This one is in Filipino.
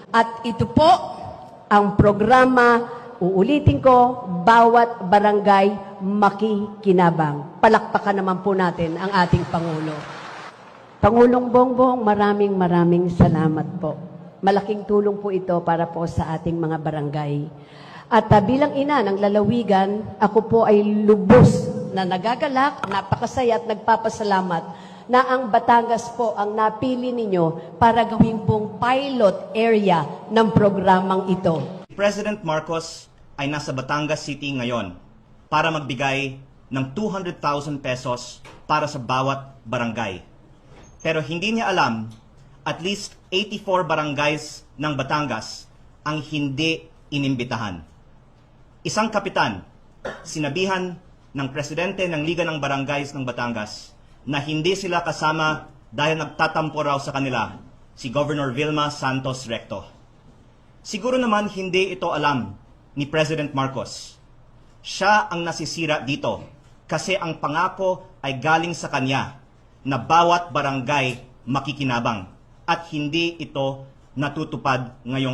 At ito po ang programa, uulitin ko, bawat barangay makikinabang. Palakpakan naman po natin ang ating Pangulo. Pangulong Bongbong, maraming salamat po. Malaking tulong po ito para po sa ating mga barangay. At bilang ina ng lalawigan, ako po ay lubos na nagagalak, napakasaya at nagpapasalamat na ang Batangas po ang napili ninyo para gawing pong pilot area ng programang ito. President Marcos ay nasa Batangas City ngayon para magbigay ng 200,000 pesos para sa bawat barangay. Pero hindi niya alam, at least 84 barangays ng Batangas ang hindi inimbitahan. Isang kapitan, sinabihan ng presidente ng Liga ng Barangays ng Batangas na hindi sila kasama dahil nagtatampo raw sa kanila si Governor Vilma Santos Recto. Siguro naman hindi ito alam ni President Marcos. Siya ang nasisira dito kasi ang pangako ay galing sa kanya na bawat barangay makikinabang at hindi ito natutupad ngayong